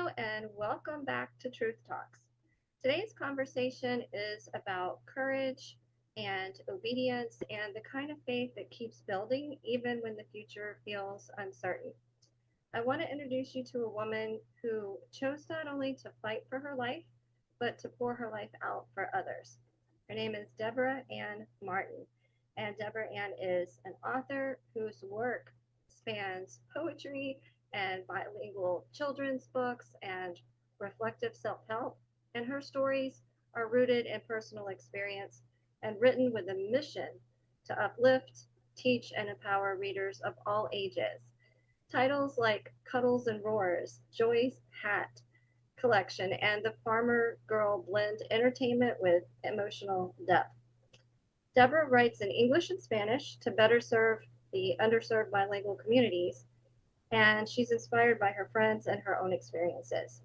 and welcome back to Truth Talks. Today's conversation is about courage and obedience and the kind of faith that keeps building even when the future feels uncertain. I want to introduce you to a woman who chose not only to fight for her life, but to pour her life out for others. Her name is Deborah Ann Martin. And Deborah Ann is an author whose work spans poetry and bilingual children's books and reflective self help. And her stories are rooted in personal experience and written with a mission to uplift, teach, and empower readers of all ages. Titles like Cuddles and Roars, Joy's Hat Collection, and The Farmer Girl blend entertainment with emotional depth. Deborah writes in English and Spanish to better serve the underserved bilingual communities, and she's inspired by her friends and her own experiences.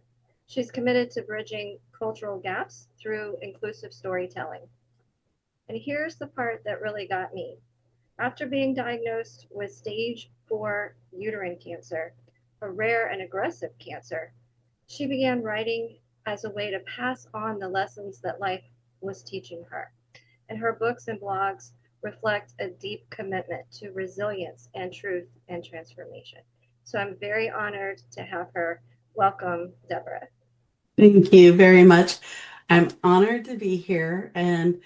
She's committed to bridging cultural gaps through inclusive storytelling. And here's the part that really got me. After being diagnosed with stage 4 uterine cancer, a rare and aggressive cancer, she began writing as a way to pass on the lessons that life was teaching her. And her books and blogs reflect a deep commitment to resilience and truth and transformation. So I'm very honored to have her. Welcome, Deborah. Thank you very much. I'm honored to be here. And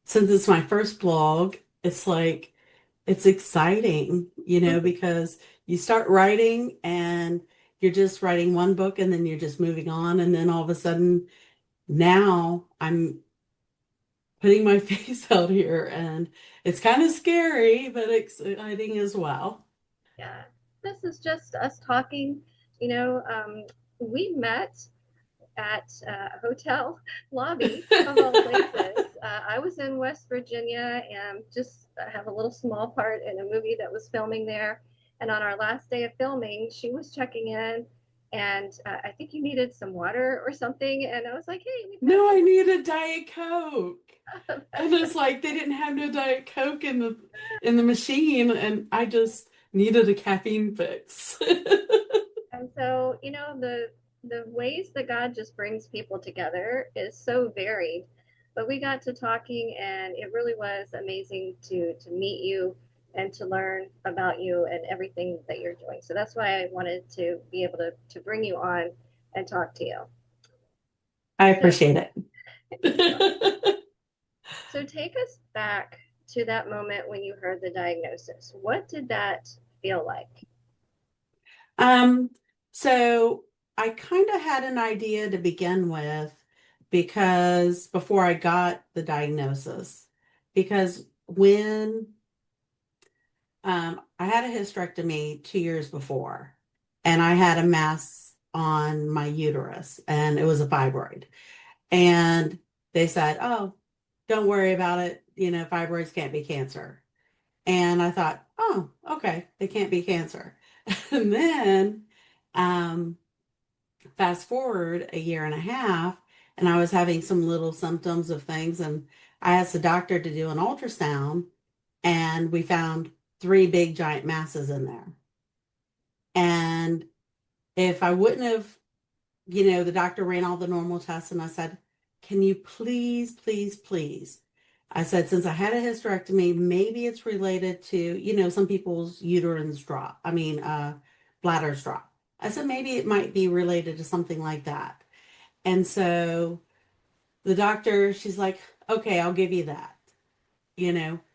since it's my first blog, it's exciting, because you start writing and you're just writing one book and then you're just moving on. And then all of a sudden, now I'm putting my face out here and it's kind of scary, but exciting as well. Yeah, this is just us talking. You know, we met at a hotel lobby of all places. I was in West Virginia and just have a little small part in a movie that was filming there. And on our last day of filming, she was checking in, and I think you needed some water or something. And I was like, "Hey, we've got No, I some." need a Diet Coke. And That's it's like they didn't have no Diet Coke in the machine, and I just needed a caffeine fix. And so, the ways that God just brings people together is so varied. But we got to talking, and it really was amazing to meet you and to learn about you and everything that you're doing. So that's why I wanted to be able to bring you on and talk to you. I So appreciate you're welcome. it. So take us back to that moment when you heard the diagnosis. What did that feel like? Um, so I kind of had an idea to begin with because before I got the diagnosis, because when I had a hysterectomy 2 years before, and I had a mass on my uterus, and it was a fibroid. And they said, "Oh, don't worry about it. Fibroids can't be cancer." And I thought, "Oh, okay, they can't be cancer." And then um, fast forward a year and a half, and I was having some little symptoms of things, and I asked the doctor to do an ultrasound, and we found three big giant masses in there. And if I wouldn't have, the doctor ran all the normal tests, and I said, "Can you please, please, please?" I said, "Since I had a hysterectomy, maybe it's related to, some people's uterines drop. Bladders drop." I said, "Maybe it might be related to something like that." And so the doctor, she's like, "Okay, I'll give you that."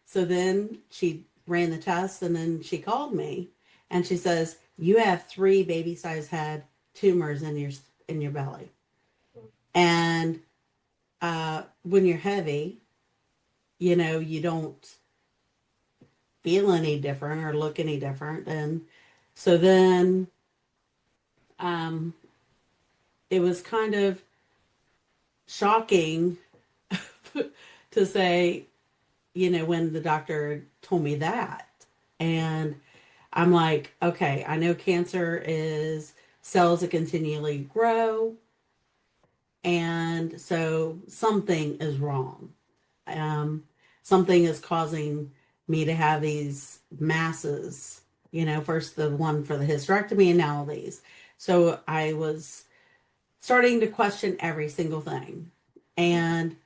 So then she ran the test and then she called me and she says, "You have three baby-sized head tumors in your belly." And when you're heavy, you don't feel any different or look any different. And so then um, it was kind of shocking to say, when the doctor told me that. And I'm like, okay, I know cancer is cells that continually grow. And so something is wrong. Um, Something is causing me to have these masses, first the one for the hysterectomy and now these. So I was starting to question every single thing. And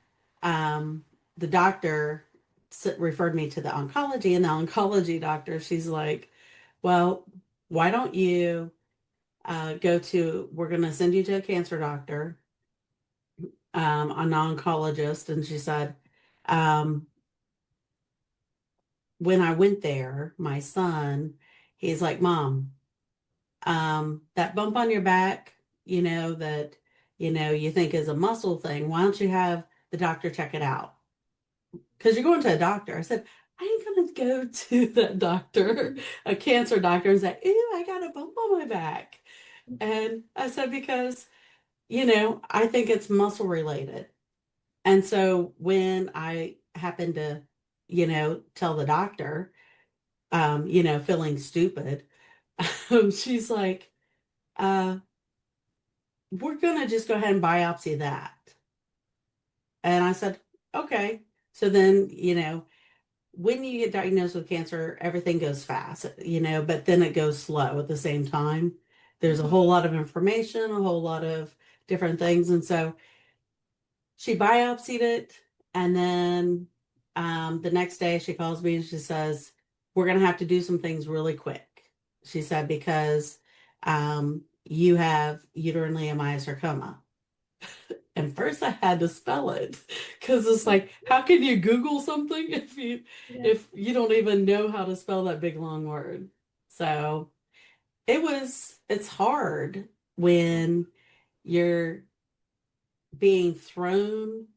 um, the doctor referred me to the oncology, and the oncology doctor, she's like, well, why don't you we're going to send you to a cancer doctor, an oncologist. And she said, um, when I went there, my son, he's like, Mom, that bump on your back, that, you think is a muscle thing, why don't you have the doctor check it out? Because you're going to a doctor. I said, I ain't going to go to that doctor, a cancer doctor, and say, ew, I got a bump on my back. And I said, because, I think it's muscle related. And so when I happened to, tell the doctor, feeling stupid, she's like, uh, we're going to just go ahead and biopsy that. And I said, okay. So then, when you get diagnosed with cancer, everything goes fast, but then it goes slow at the same time. There's a Mhm. whole lot of information, a whole lot of different things. And so she biopsied it. And then the next day she calls me and she says, we're going to have to do some things really quick. She said, because you have uterine leiomyosarcoma. And first I had to spell it because it's like, how can you Google something Yeah. if you don't even know how to spell that big long word? So it's hard when you're being thrown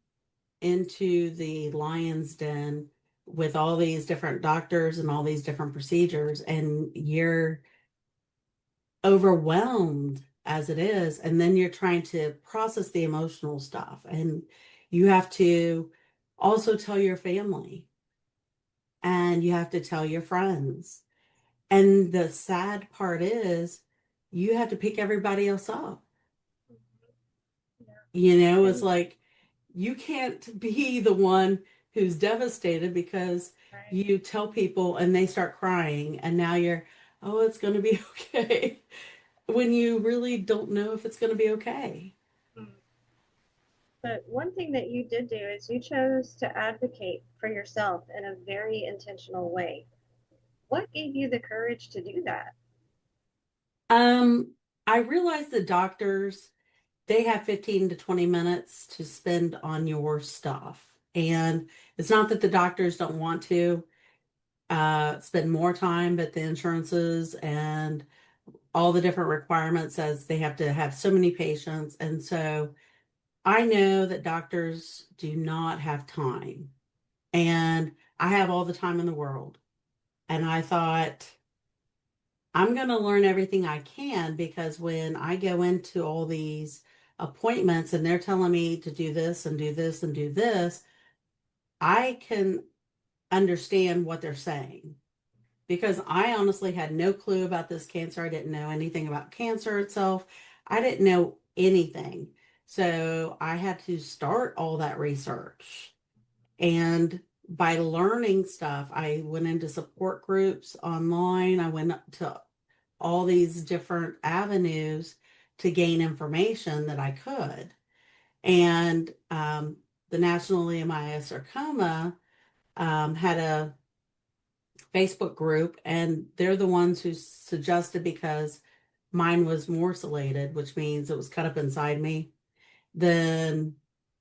into the lion's den with all these different doctors and all these different procedures, and you're overwhelmed as it is, and then you're trying to process the emotional stuff, and you have to also tell your family, and you have to tell your friends. And the sad part is you have to pick everybody else up. Yeah. It's And like you can't be the one who's devastated because right. you tell people and they start crying, and now you're, oh, it's going to be okay, when you really don't know if it's going to be okay. Mm. But one thing that you did do is you chose to advocate for yourself in a very intentional way. What gave you the courage to do that? Um, I realize the doctors, they have 15 to 20 minutes to spend on your stuff. And it's not that the doctors don't want to spend more time, but the insurances and all the different requirements says they have to have so many patients. And so I know that doctors do not have time. And I have all the time in the world. And I thought, I'm going to learn everything I can, because when I go into all these appointments and they're telling me to do this and do this and do this, I can understand what they're saying, because I honestly had no clue about this cancer. I didn't know anything about cancer itself. I didn't know anything. So I had to start all that research. And by learning stuff, I went into support groups online. I went up to all these different avenues to gain information that I could. And the National Leiomyosarcoma had a Facebook group, and they're the ones who suggested, because mine was morcellated, which means it was cut up inside me, then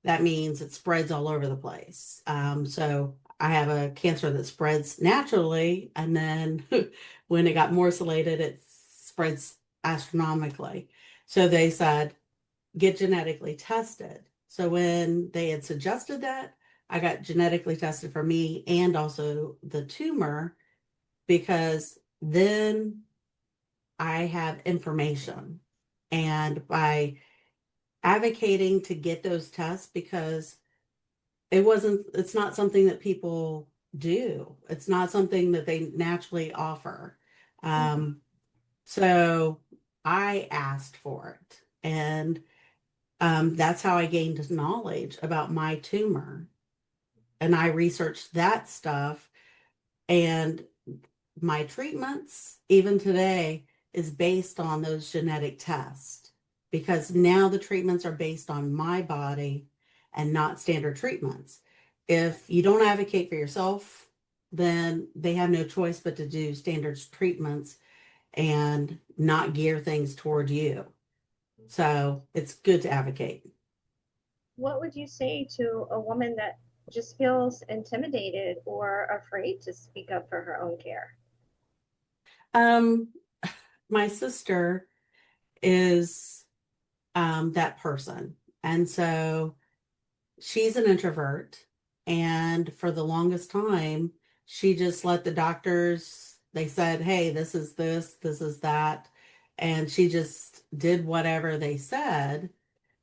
that means it spreads all over the place. So I have a cancer that spreads naturally, and then when it got morcellated, it spreads astronomically. So they said, get genetically tested. So when they had suggested that, I got genetically tested for me and also the tumor, because then I have information. And by advocating to get those tests, because it's not something that people do. It's not something that they naturally offer. Mm-hmm. Um, so I asked for it. And that's how I gained knowledge about my tumor. And I researched that stuff. And my treatments, even today, is based on those genetic tests. because now the treatments are based on my body and not standard treatments. If you don't advocate for yourself, then they have no choice but to do standard treatments and not gear things toward you. So it's good to advocate. What would you say to a woman that just feels intimidated or afraid to speak up for her own care? Um, my sister is that person. And so she's an introvert. And for the longest time, she just let the doctors, they said, hey, this is that. And she just did whatever they said,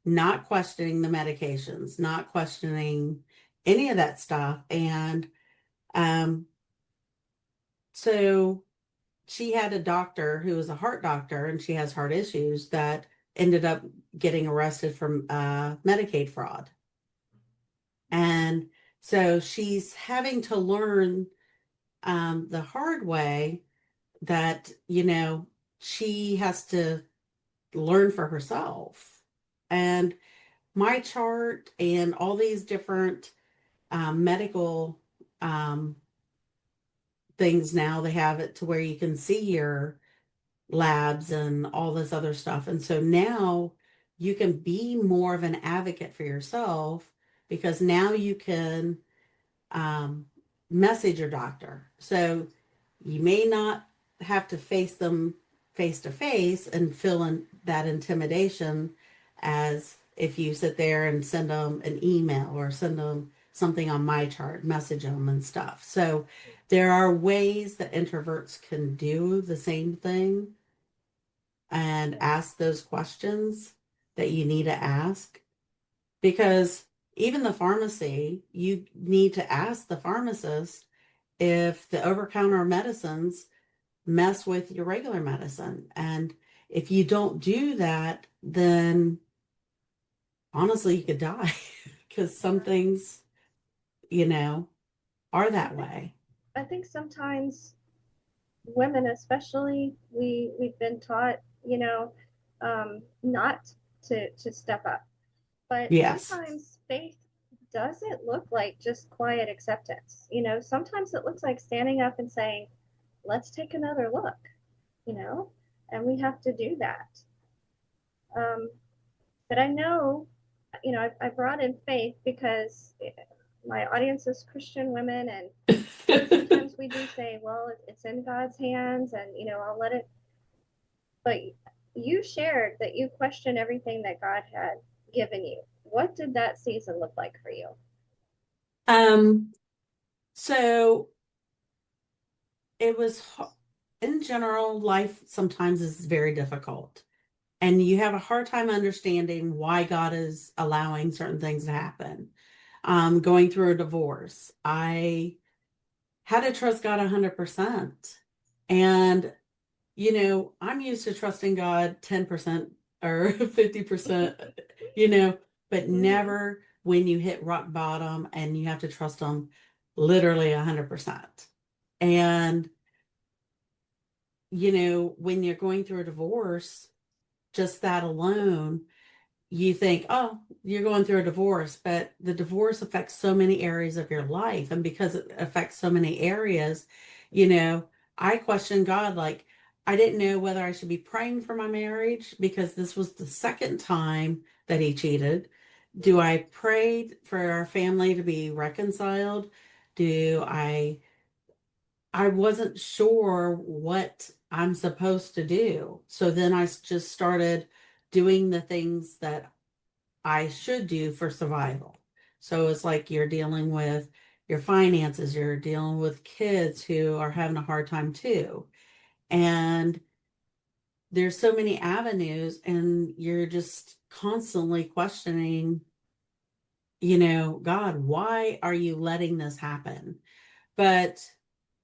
not questioning the medications, not questioning any of that stuff. And um, so she had a doctor who was a heart doctor, and she has heart issues, that ended up getting arrested for Medicaid fraud. And so she's having to learn the hard way that, she has to learn for herself. And my chart and all these different medical um, things now, they have it to where you can see your labs and all this other stuff. And so now you can be more of an advocate for yourself, because now you can um, message your doctor. So you may not have to face them face to face and feel that intimidation as if you sit there and send them an email or send them something on my chart, message them and stuff. So there are ways that introverts can do the same thing and ask those questions that you need to ask, because even the pharmacy, you need to ask the pharmacist if the over-counter medicines mess with your regular medicine. And if you don't do that, then honestly, you could die because some Right. things, you know, are I that think way. I think sometimes women especially we've been taught, not to step up. But Yes. sometimes faith doesn't look like just quiet acceptance. Sometimes it looks like standing up and saying, let's take another look, you know, and we have to do that. Um, but I know, I brought in faith because my audience is Christian women, and sometimes we do say, well, it's in God's hands, and, I'll let it. But you shared that you questioned everything that God had given you. What did that season look like for you? Um, so it was, in general, life sometimes is very difficult. And you have a hard time understanding why God is allowing certain things to happen. Going through a divorce, I had to trust God 100%. And, I'm used to trusting God 10% or 50%, you know, but Mm-hmm. never when you hit rock bottom and you have to trust Him literally 100%. And, when you're going through a divorce, just that alone, you think, oh, you're going through a divorce, but the divorce affects so many areas of your life. And because it affects so many areas, you know, I question God, like, I didn't know whether I should be praying for my marriage because this was the second time that he cheated. Do I pray for our family to be reconciled? Do I wasn't sure what I'm supposed to do. So then I just started doing the things that I should do for survival. So it's like you're dealing with your finances, you're dealing with kids who are having a hard time too. And there's so many avenues, and you're just constantly questioning, God, why are you letting this happen? But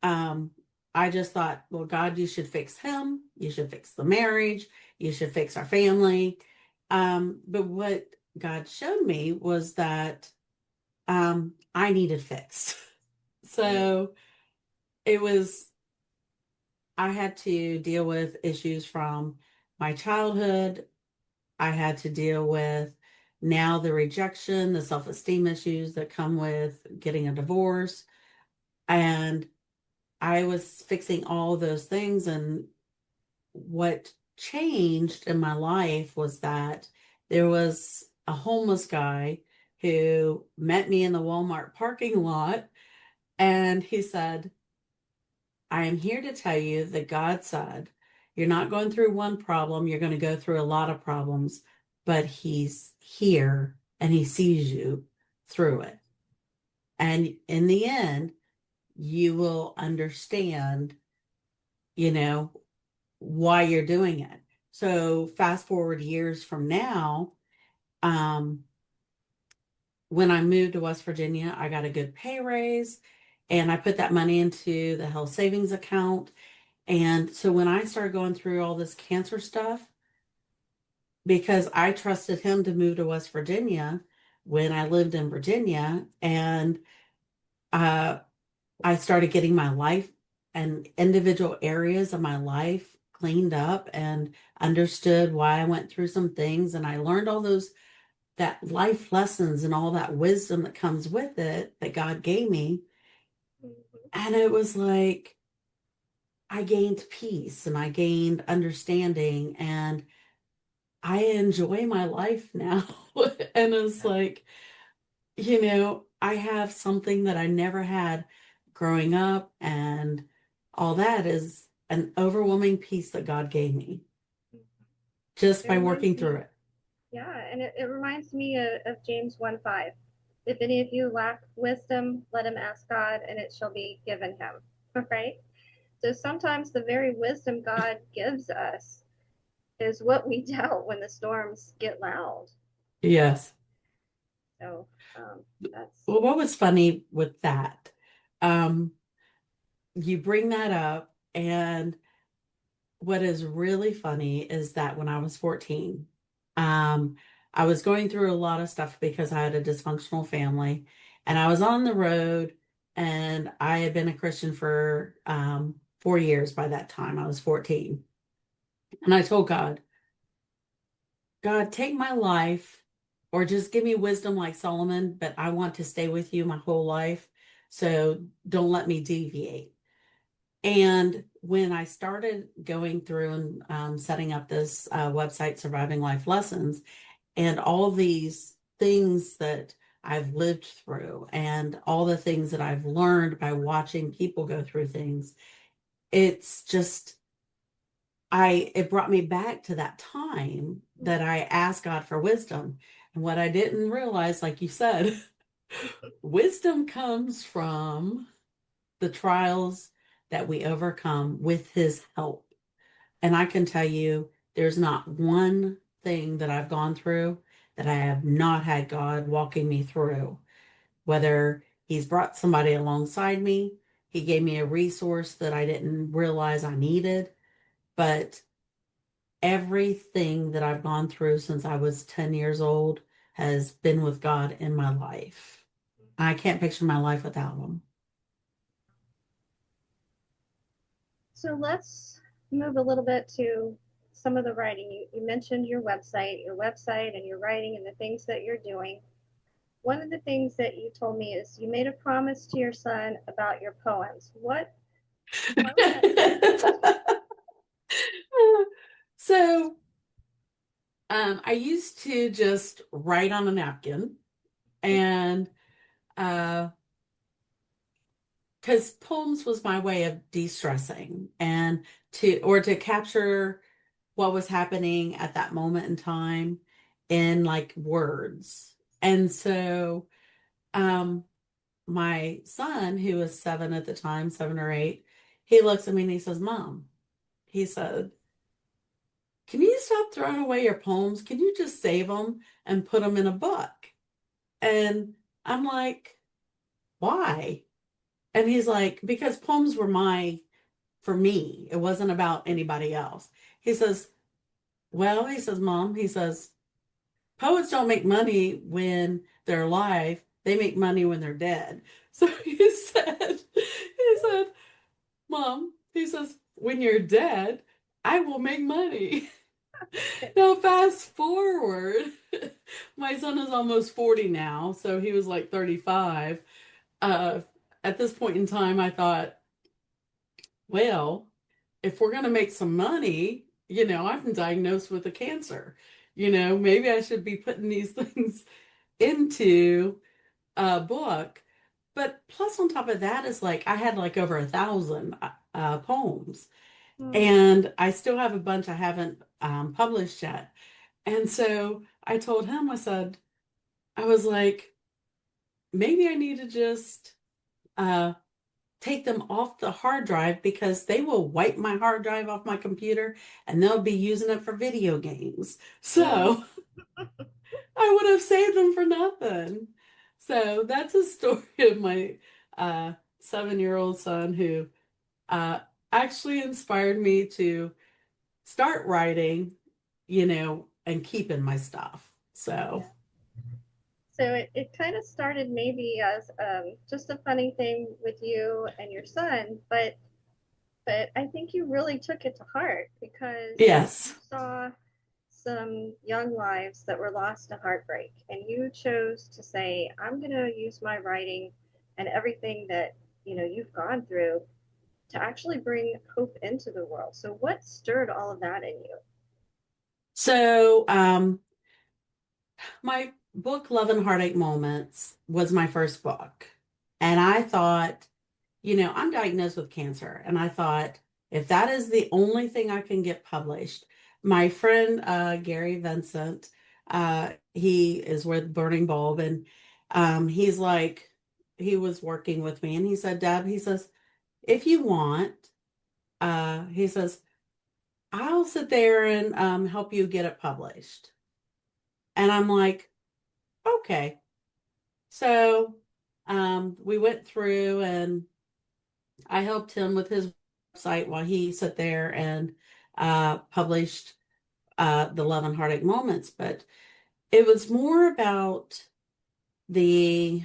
um, I just thought, well, God, you should fix him. You should fix the marriage. You should fix our family. But what God showed me was that I needed fixed. So it was, I had to deal with issues from my childhood. I had to deal with now the rejection, the self-esteem issues that come with getting a divorce. And I was fixing all those things. And what changed in my life was that there was a homeless guy who met me in the Walmart parking lot. And he said, I am here to tell you that God said, you're not going through one problem, you're going to go through a lot of problems, but He's here and He sees you through it. And in the end, you will understand, you know, why you're doing it. So fast forward years from now, um, when I moved to West Virginia, I got a good pay raise and I put that money into the health savings account. And so when I started going through all this cancer stuff, because I trusted him to move to West Virginia when I lived in Virginia, and uh, I started getting my life and individual areas of my life cleaned up and understood why I went through some things. And I learned all those that life lessons and all that wisdom that comes with it that God gave me. Mhm. And it was like I gained peace and I gained understanding and I enjoy my life now. And it's Yeah. like, I have something that I never had growing up, and all that is an overwhelming peace that God gave me Mhm. just It by reminds working through me, it. yeah, and it reminds me of James 1:5. If any of you lack wisdom, let him ask God, and it shall be given him. Right? So sometimes the very wisdom God gives us is what we doubt when the storms get loud. Yes. So that's Well, what was funny with that? Um, you bring that up, and what is really funny is that when I was 14, um, I was going through a lot of stuff because I had a dysfunctional family and I was on the road and I had been a Christian for 4 years by that time. I was 14. And I told God, God, take my life or just give me wisdom like Solomon, but I want to stay with you my whole life. So don't let me deviate. And when I started going through and setting up this website, Surviving Life Lessons, and all these things that I've lived through, and all the things that I've learned by watching people go through things, it's just, it brought me back to that time that I asked God for wisdom. And what I didn't realize, like you said, wisdom comes from the trials that we overcome with His help. And I can tell you, there's not one thing that I've gone through that I have not had God walking me through. Whether He's brought somebody alongside me, He gave me a resource that I didn't realize I needed. But everything that I've gone through since I was 10 years old has been with God in my life. I can't picture my life without Him. so. Let's move a little bit to some of the writing. You mentioned your website, and your writing, and the things that you're doing. One of the things that you told me is you made a promise to your son about your poems. Why was that important? So, I used to just write on a napkin and uh because poems was my way of de-stressing and to capture what was happening at that moment in time in like words. And so um my son, who was 7 at the time, 7 or 8, he looks at me and he says, Mom, he said, can you stop throwing away your poems? Can you just save them and put them in a book? And I'm like, why? And he's like, because poems were for me. It wasn't about anybody else. He says, well, he says, Mom, he says, poets don't make money when they're alive. They make money when they're dead. So he said, Mom, he says, when you're dead, I will make money. Now, fast forward, my son is almost 40 now, so he was like 35. Uh, at this point in time, I thought, well, if we're going to make some money, I've been diagnosed with a cancer. Maybe I should be putting these things into a book. But plus, on top of that, is like I had like over 1,000 poems, Hmm. and I still have a bunch I haven't published yet. And so I told him, I said, I was like, maybe I need to just uh, take them off the hard drive because they will wipe my hard drive off my computer and they'll be using it for video games. Hmm. So I would have saved them for nothing. So that's a story of my 7-year-old son who uh, actually inspired me to start writing, and keeping my stuff. So, Yeah. So it kind of started maybe as just a funny thing with you and your son, but I think you really took it to heart because you yes. saw some young lives that were lost to heartbreak, and you chose to say, "I'm going to use my writing and everything that you've gone through to actually bring hope into the world." So, what stirred all of that in you? So, my book, Love and Heartache Moments, was my first book. And I thought, I'm diagnosed with cancer. And I thought, if that is the only thing I can get published, my friend Gary Vincent, he is with Burning Bulb, and he's like, he was working with me, and he said, Deb, he says, if you want, he says, I'll sit there and help you get it published. And I'm like, okay. So we went through and I helped him with his website while he sat there and published the Love and Heartache Moments. But it was more about the,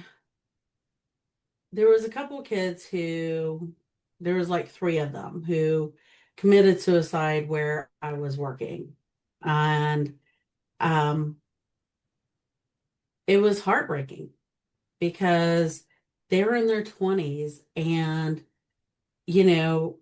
there was a couple of kids who, there was like three of them who committed suicide where I was working. And um, it was heartbreaking because they were in their 20s and, you know,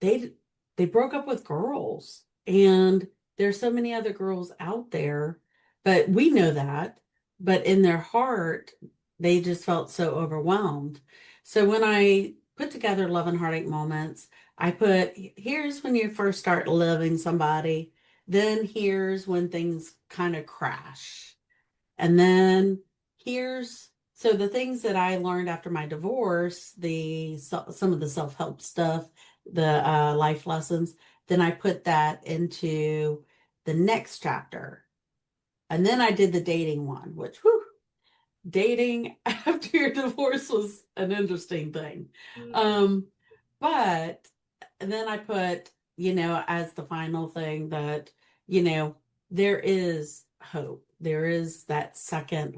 they they broke up with girls and there's so many other girls out there, but we know that, but in their heart they just felt so overwhelmed. So when I put together Love and Heartache Moments, I put here's when you first start loving somebody, then here's when things kind of crash, and then here's so the things that I learned after my divorce, some of the self-help stuff, the life lessons, then I put that into the next chapter. And then I did the dating one, which whew, dating after your divorce was an interesting thing. Mm, Um, but then I put, as the final thing that, you know, there is hope. There is that second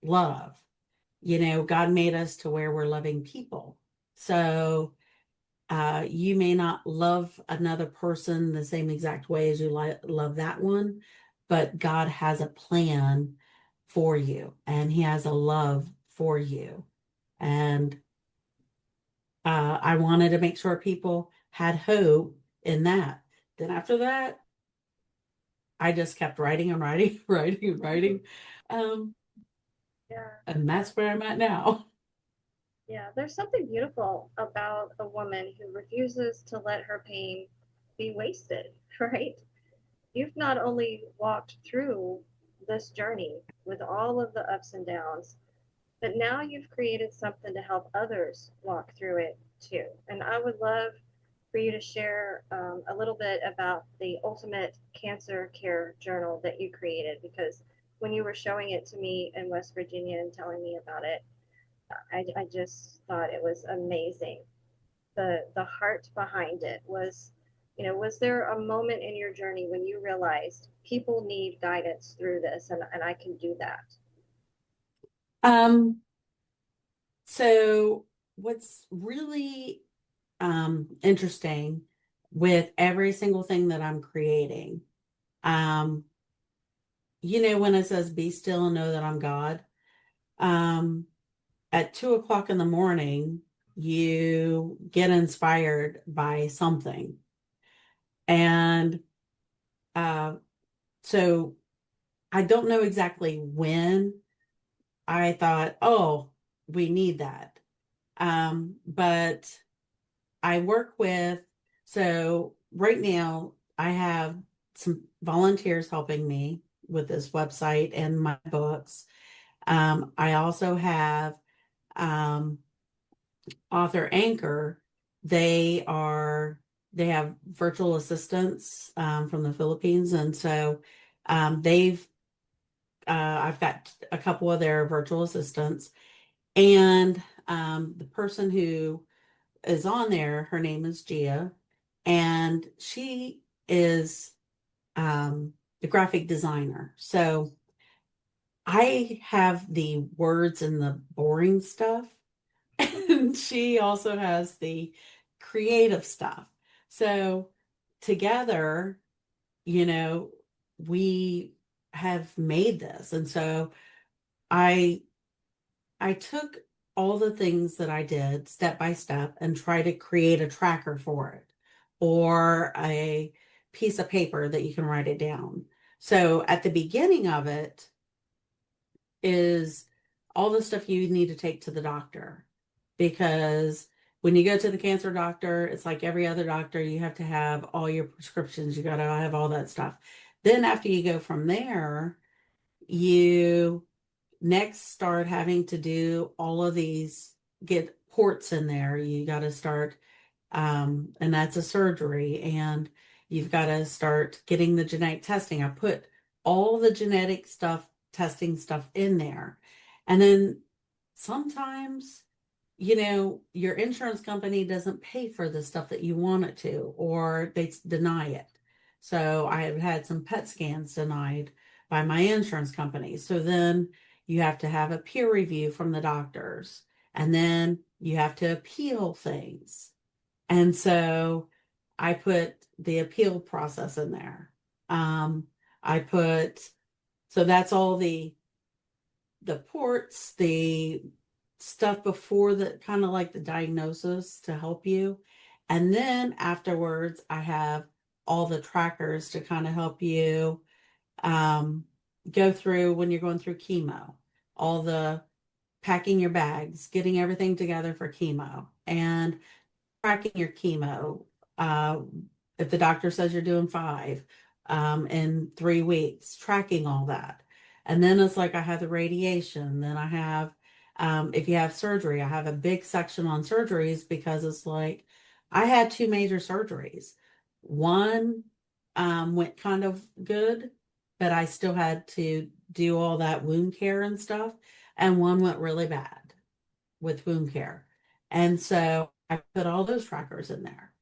love. God made us to where we're loving people. So you may not love another person the same exact way as you love that one, but God has a plan for you and He has a love for you. And I wanted to make sure people had hope in that. Then after that, I just kept writing and writing, writing and writing. Um, yeah. and that's where I'm at now. Yeah, there's something beautiful about a woman who refuses to let her pain be wasted, right? You've not only walked through this journey with all of the ups and downs, but now you've created something to help others walk through it too. And I would love for you to share a little bit about the Ultimate Cancer Care Journal that you created, because when you were showing it to me in West Virginia and telling me about it, I just thought it was amazing. The heart behind it was, was there a moment in your journey when you realized people need guidance through this, and I can do that? Um, so what's really interesting with every single thing that I'm creating. Um, when it says be still and know that I'm God, um, at 2 o'clock in the morning, you get inspired by something. And uh, so I don't know exactly when I thought, oh, we need that. But I work with, so right now I have some volunteers helping me with this website and my books. I also have um, author Anchor. They are they have virtual assistants from the Philippines, and so they've I've got a couple of their virtual assistants, and the person who is on there, her name is Gia, and she is the graphic designer. So I have the words and the boring stuff, and she also has the creative stuff. So together, you know, we have made this. And so I I took all the things that I did step by step and try to create a tracker for it or a piece of paper that you can write it down. So at the beginning of it is all the stuff you need to take to the doctor because when you go to the cancer doctor, it's like every other doctor, you have to have all your prescriptions, you got to have all that stuff. Then after you go from there, you next start having to do all of these, get ports in there. You got to start, and that's a surgery, and you've got to start getting the genetic testing. I put all the genetic stuff, testing stuff in there. And then sometimes, your insurance company doesn't pay for the stuff that you want it to, or they deny it. So I have had some PET scans denied by my insurance company. So then you have to have a peer review from the doctors, and then you have to appeal things. And so I put the appeal process in there. Um, I put, so that's all the ports, the stuff before the kind of like the diagnosis to help you. And then afterwards, I have all the trackers to kind of help you um, go through when you're going through chemo, all the packing your bags, getting everything together for chemo, and tracking your chemo. Uh, if the doctor says you're doing 5 in 3 weeks, tracking all that. And then it's like I have the radiation. Then I have, if you have surgery, I have a big section on surgeries because it's like I had 2 major surgeries. One went kind of good, but I still had to do all that wound care and stuff. And one went really bad with wound care. And so I put all those trackers in there.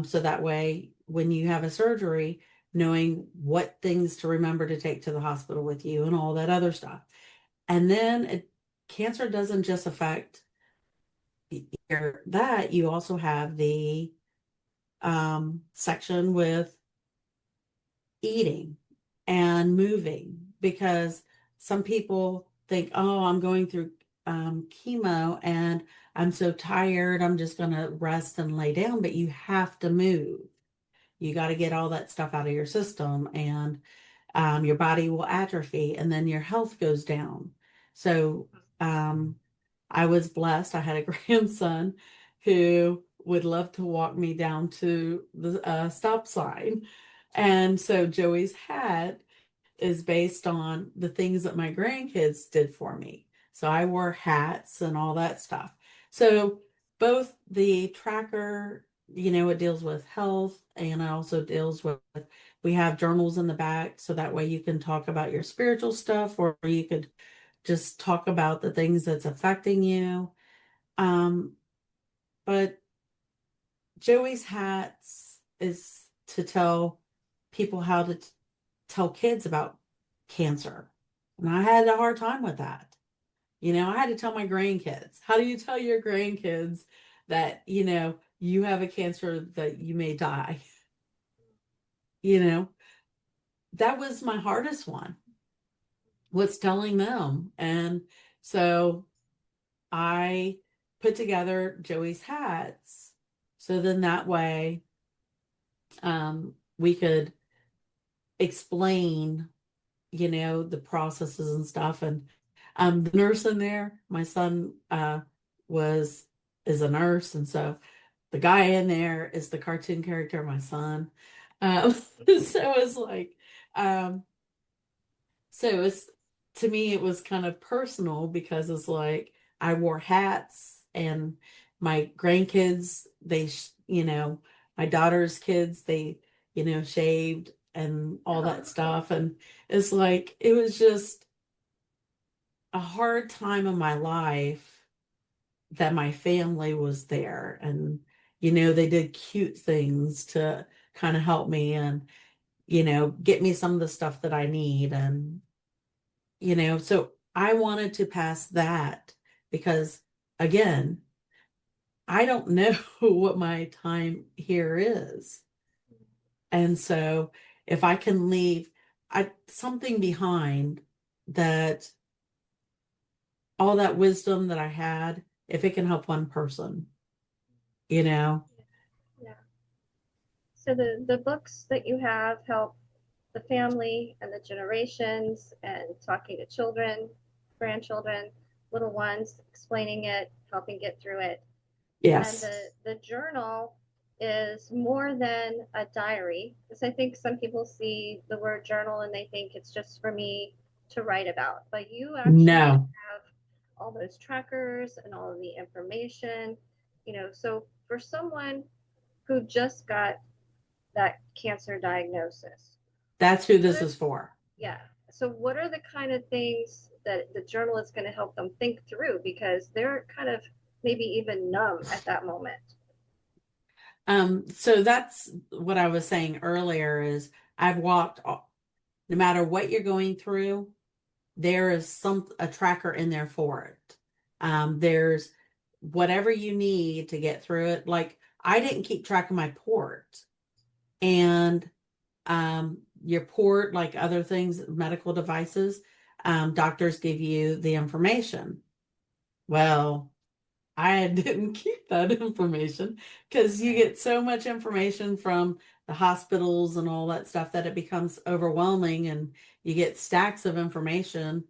So that way, when you have a surgery, knowing what things to remember to take to the hospital with you and all that other stuff. And then cancer doesn't just affect that, you also have the section with eating and moving because some people think, oh, I'm going through chemo and I'm so tired, I'm just going to rest and lay down, but you have to move. You got to get all that stuff out of your system, and your body will atrophy, and then your health goes down. So um, I was blessed. I had a grandson who would love to walk me down to the stop sign. And so Joey's hat is based on the things that my grandkids did for me. So I wore hats and all that stuff. So both the tracker, it deals with health and it also deals with, we have journals in the back so that way you can talk about your spiritual stuff or you could just talk about the things that's affecting you. Um, but Joey's hats is to tell people how to tell kids about cancer. And I had a hard time with that. I had to tell my grandkids. How do you tell your grandkids that, you have a cancer that you may die? You know? that was my hardest one, was telling them. And so I put together Joey's hats. So then that way we could explain, the processes and stuff. And the nurse in there, my son was is a nurse, and so the guy in there is the cartoon character, my son. So it's like, um, so it's to me, it was kind of personal because it's like I wore hats and my grandkids, my daughter's kids, they, shaved and all that stuff. And it's like, it was just a hard time in my life that my family was there. And, they did cute things to kind of help me and, get me some of the stuff that I need. And so I wanted to pass that because, again, I don't know what my time here is. And so if I can leave something behind, that all that wisdom that I had, if it can help one person, you know, Yeah. So the books that you have help the family and the generations and talking to children, grandchildren, little ones, explaining it, helping get through it. And yes, the journal is more than a diary, because I think some people see the word journal and they think it's just for me to write about. But you actually no, have all those trackers and all of the information, so for someone who just got that cancer diagnosis, that's who what this are, is for. yeah, so what are the kind of things that the journal is going to help them think through, because they're kind of maybe even numb at that moment. So that's what I was saying earlier is I've no matter what you're going through, there is a tracker in there for it. There's whatever you need to get through it. Like I didn't keep track of my port, and your port, like other things, medical devices, doctors give you the information. Well, I didn't keep that information because you Right. get so much information from the hospitals and all that stuff that it becomes overwhelming, and you get stacks of information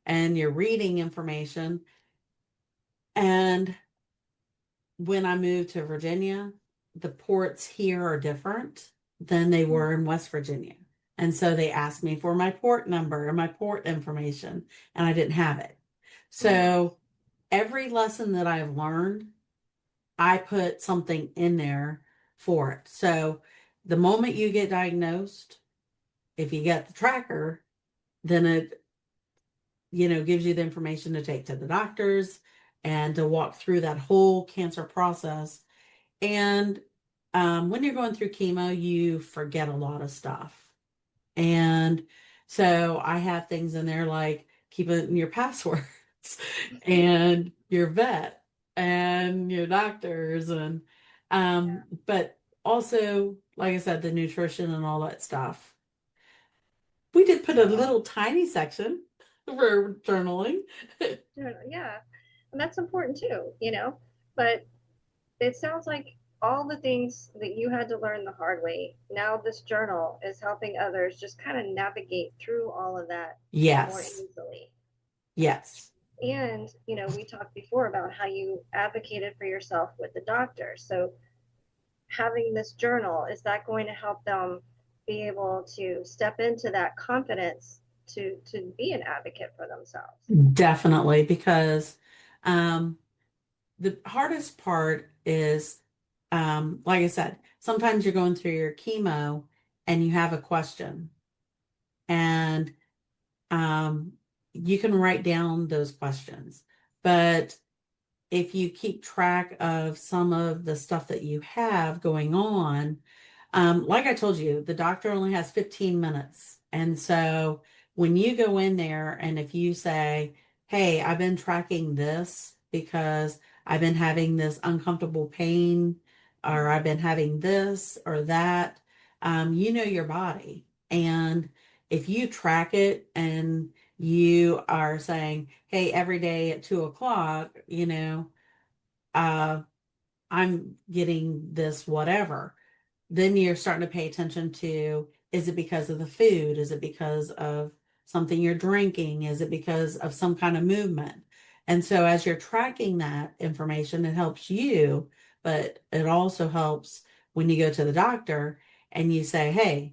and you're reading information. And when I moved to Virginia, the ports here are different than they were in West Virginia. And so they asked me for my port number and my port information, and I didn't have it. Mm-hmm. So every lesson that I've learned, I put something in there for it. So the moment you get diagnosed, if you get the tracker, then it, gives you the information to take to the doctors and to walk through that whole cancer process. And when you're going through chemo, you forget a lot of stuff. And so I have things in there like keeping your passwords and your vet and your doctors and but also, like I said, the nutrition and all that stuff. We did put a little tiny section for journaling. Yeah, and that's important too, but it sounds like all the things that you had to learn the hard way, now this journal is helping others just kind of navigate through all of that more Yes. easily. Yes. And we talked before about how you advocated for yourself with the doctor, so having this journal, is that going to help them be able to step into that confidence to be an advocate for themselves? Definitely, because um, the hardest part is, like I said, sometimes you're going through your chemo and you have a question, and um, you can write down those questions. But if you keep track of some of the stuff that you have going on, like I told you, the doctor only has 15 minutes. And so when you go in there and if you say, hey, I've been tracking this because I've been having this uncomfortable pain, or I've been having this or that, you know your body. And if you track it and you are saying, hey, every day at 2 o'clock, uh, I'm getting this whatever, then you're starting to pay attention to, is it because of the food? Is it because of something you're drinking? Is it because of some kind of movement? And so as you're tracking that information, it helps you, but it also helps when you go to the doctor and you say, hey,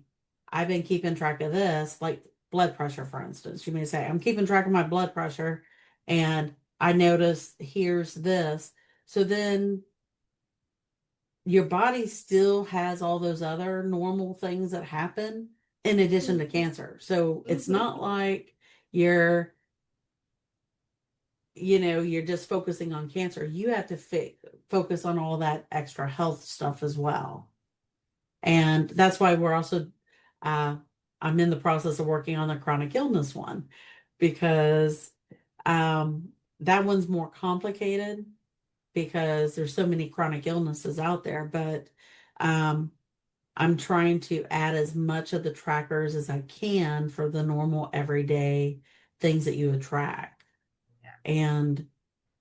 I've been keeping track of this, like blood pressure, for instance. You may say, I'm keeping track of my blood pressure and I notice here's this. So then your body still has all those other normal things that happen in addition to Mm-hmm. cancer. So it's Mm-hmm. not like you're, you're just focusing on cancer. You have to focus on all that extra health stuff as well. And that's why we're also, uh, I'm in the process of working on the chronic illness one because um, that one's more complicated because there's so many chronic illnesses out there. But um, I'm trying to add as much of the trackers as I can for the normal everyday things that you would track. Yeah. And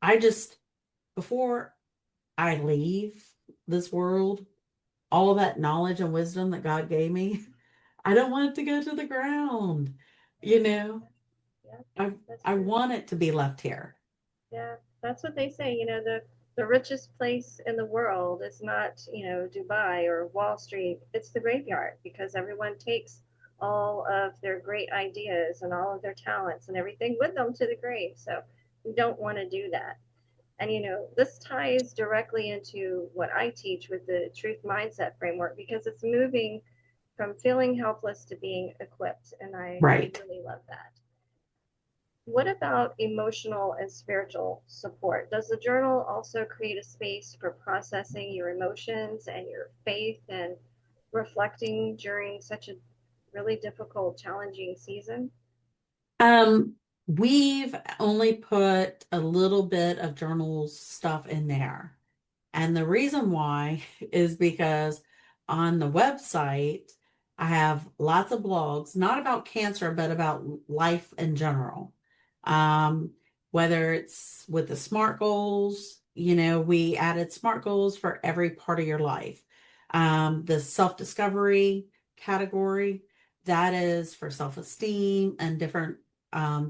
I just, before I leave this world, all that knowledge and wisdom that God gave me, I don't want it to go to the ground. You know, Yeah. I That's I true. want it to be left here. Yeah, that's what they say. The richest place in the world is not, Dubai or Wall Street. It's the graveyard because everyone takes all of their great ideas and all of their talents and everything with them to the grave. So we don't want to do that. And this ties directly into what I teach with the truth mindset framework because it's moving from feeling helpless to being equipped. And I Right. really love that. What about emotional and spiritual support? Does the journal also create a space for processing your emotions and your faith and reflecting during such a really difficult, challenging season? Um, we've only put a little bit of journal stuff in there. And the reason why is because on the website, I have lots of blogs, not about cancer, but about life in general. Um, Whether it's with the SMART goals, we added SMART goals for every part of your life. The self-discovery category, that is for self-esteem and different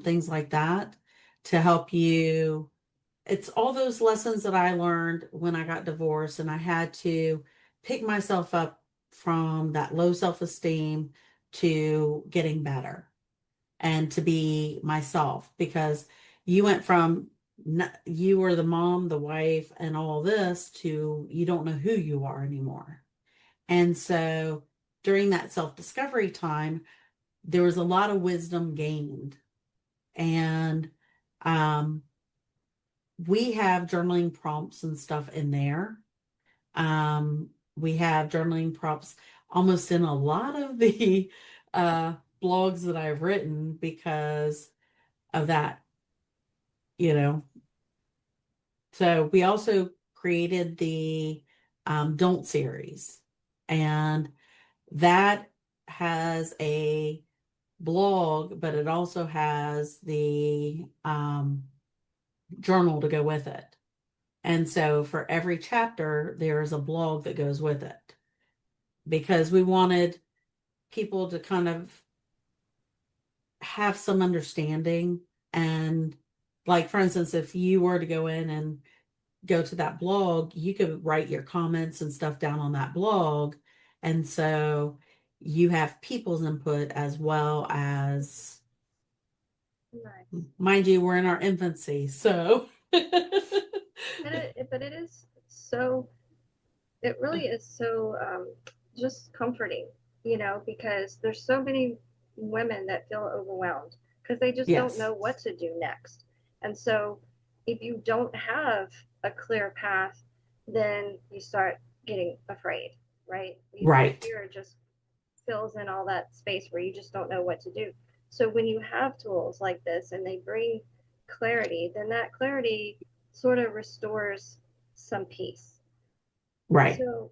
things like that to help you. It's all those lessons that I learned when I got divorced and I had to pick myself up from that low self-esteem to getting better and to be myself because you went from you were the mom, the wife, and all this to you don't know who you are anymore. And so during that self-discovery time, there was a lot of wisdom gained. And um, we have journaling prompts and stuff in there. We have journaling prompts almost in a lot of the uh, blogs that I've written because of that, you know. So we also created the Don't series, and that has a blog, but it also has the journal to go with it. And so for every chapter, there's a blog that goes with it because we wanted people to kind of have some understanding. And, like, for instance, if you were to go in and go to that blog, you could write your comments and stuff down on that blog. And so you have people's input as well as, Nice. mind you, we're in our infancy. So, But it is so, it really is so just comforting, because there's so many women that feel overwhelmed because they just don't yes, know what to do next. And so if you don't have a clear path, then you start getting afraid, right? The right, fear just fills in all that space where you just don't know what to do. So when you have tools like this and they bring clarity, then that clarity sort of restores some peace. right. So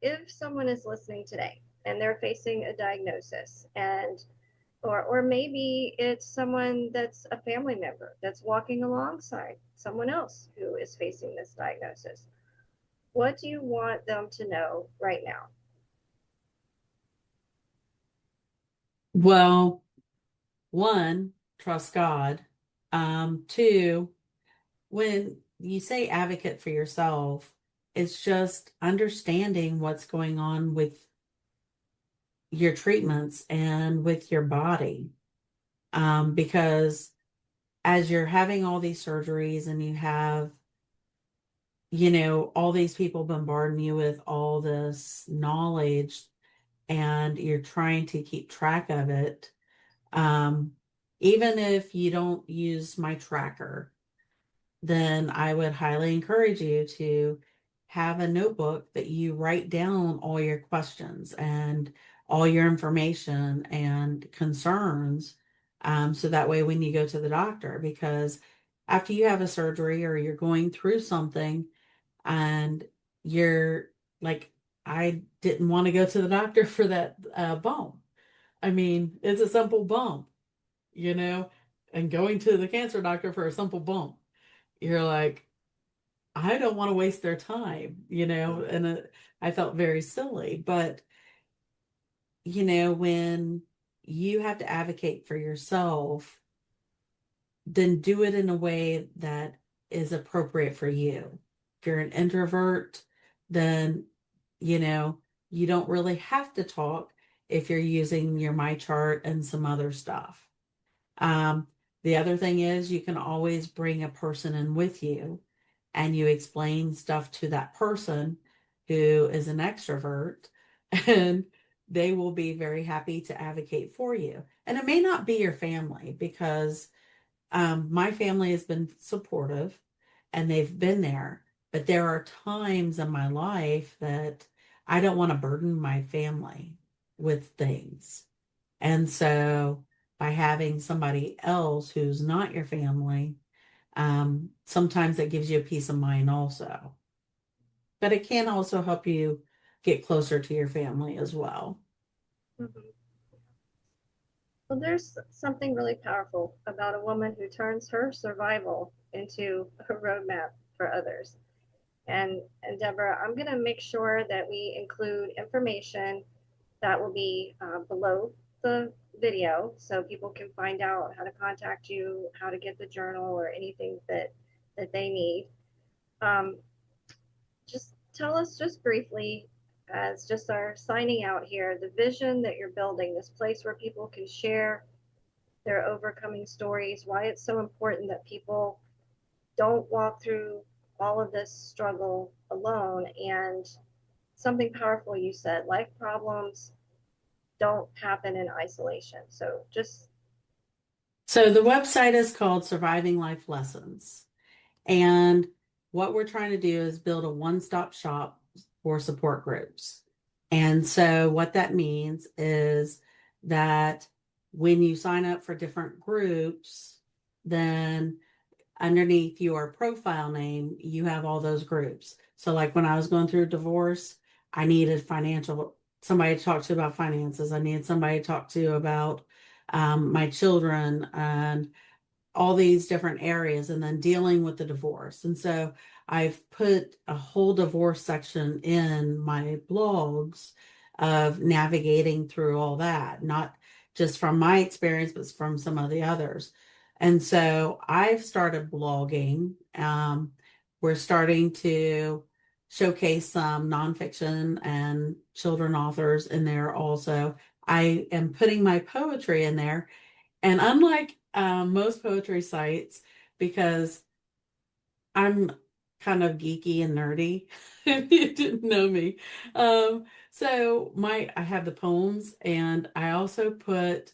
if someone is listening today and they're facing a diagnosis and Or maybe it's someone that's a family member that's walking alongside someone else who is facing this diagnosis. What do you want them to know right now? Well, one, trust God. Two, when you say advocate for yourself, it's just understanding what's going on with your treatments and with your body. Because as you're having all these surgeries and you have, all these people bombarding you with all this knowledge and you're trying to keep track of it, um, even if you don't use my tracker, then I would highly encourage you to have a notebook that you write down all your questions and all your information and concerns. So that way, when you go to the doctor, because after you have a surgery or you're going through something and you're like, I didn't want to go to the doctor for that bump. I mean, it's a simple bump, you know, and going to the cancer doctor for a simple bump, you're like, I don't want to waste their time, and I felt very silly. But, when you have to advocate for yourself, then do it in a way that is appropriate for you. If you're an introvert, then, you know, you don't really have to talk if you're using your My Chart and some other stuff. Um, the other thing is you can always bring a person in with you and you explain stuff to that person who is an extrovert and they will be very happy to advocate for you. And it may not be your family because my family has been supportive and they've been there, but there are times in my life that I don't want to burden my family with things. And so by having somebody else who's not your family, sometimes that gives you a peace of mind also. But it can also help you get closer to your family as well. Mm-hmm. Well, there's something really powerful about a woman who turns her survival into a roadmap for others. And Deborah, I'm going to make sure that we include information that will be below the video so people can find out how to contact you, how to get the journal, or anything that they need. Um, just tell us just briefly, as just our signing out here, the vision that you're building, this place where people can share their overcoming stories, why it's so important that people don't walk through all of this struggle alone. And something powerful you said, life problems don't happen in isolation. So just, So the website is called Surviving Life Lessons. And what we're trying to do is build a one-stop shop for support groups. And so what that means is that when you sign up for different groups, then underneath your profile name, you have all those groups. So like when I was going through a divorce, I needed somebody to talk to about finances. I needed somebody to talk to about my children and all these different areas and then dealing with the divorce. And so I've put a whole divorce section in my blogs of navigating through all that, not just from my experience, but from some of the others. And so I've started blogging. We're starting to showcase some nonfiction and children authors in there also. I am putting my poetry in there and unlike most poetry sites, because I'm kind of geeky and nerdy, if you didn't know me. So I have the poems, and I also put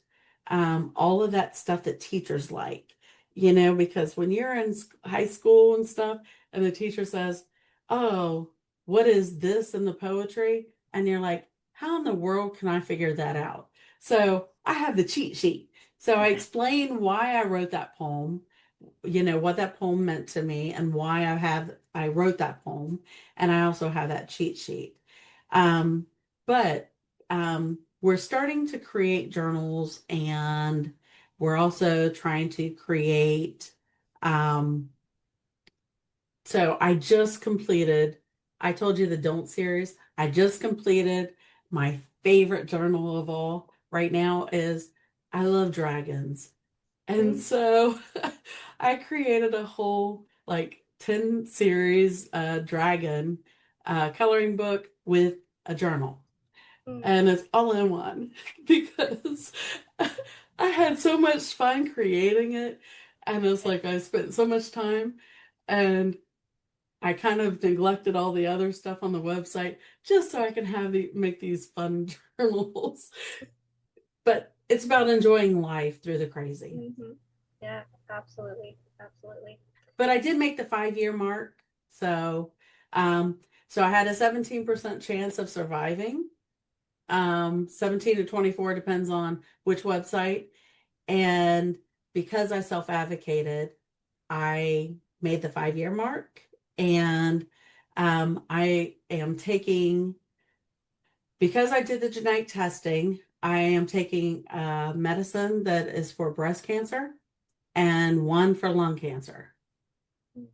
all of that stuff that teachers like, because when you're in high school and stuff, and the teacher says, "Oh, what is this in the poetry?" and you're like, "How in the world can I figure that out?" So I have the cheat sheet. So I explain why I wrote that poem, what that poem meant to me and why I wrote that poem. And I also have that cheat sheet. Um, but we're starting to create journals, and we're also trying to create, um, so I told you the Don't series. I just completed my favorite journal of all right now is I love dragons. And Mm, so I created a whole like 10 series dragon coloring book with a journal. mm, And it's all in one because I had so much fun creating it. And it's yeah. like I spent so much time, and I kind of neglected all the other stuff on the website just so I can make these fun journals. But it's about enjoying life through the crazy. Hmm. Yeah, absolutely. Absolutely. But I did make the 5 year mark. So, um, so I had a 17% chance of surviving. 17 to 24 depends on which website. And because I self-advocated, I made the 5 year mark. And I am taking, because I did the genetic testing, I am taking medicine that is for breast cancer and one for lung cancer. Mm,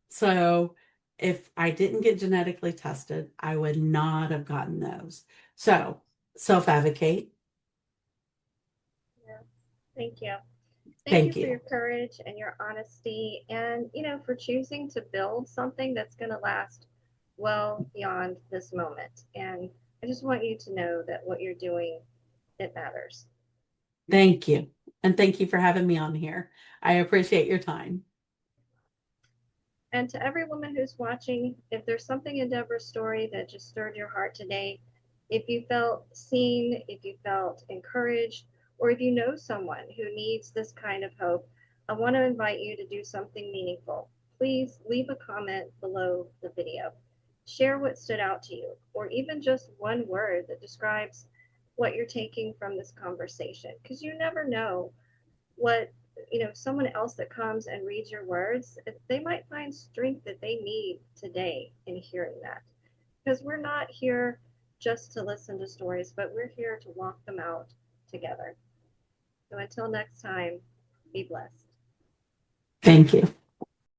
So if I didn't get genetically tested, I would not have gotten those. So self-advocate. yeah. Thank you. Thank you Thank for your you. courage and your honesty and, for choosing to build something that's going to last well beyond this moment. And I just want you to know that what you're doing, it matters. Thank you. And thank you for having me on here. I appreciate your time. And to every woman who's watching, if there's something in Deborah's story that just stirred your heart today, if you felt seen, if you felt encouraged, or if you know someone who needs this kind of hope, I want to invite you to do something meaningful. Please leave a comment below the video. Share what stood out to you, or even just one word that describes what you're taking from this conversation, because you never know what someone else that comes and reads your words, they might find strength that they need today in hearing that, because we're not here just to listen to stories, but we're here to walk them out together. So until next time, be blessed. Thank you.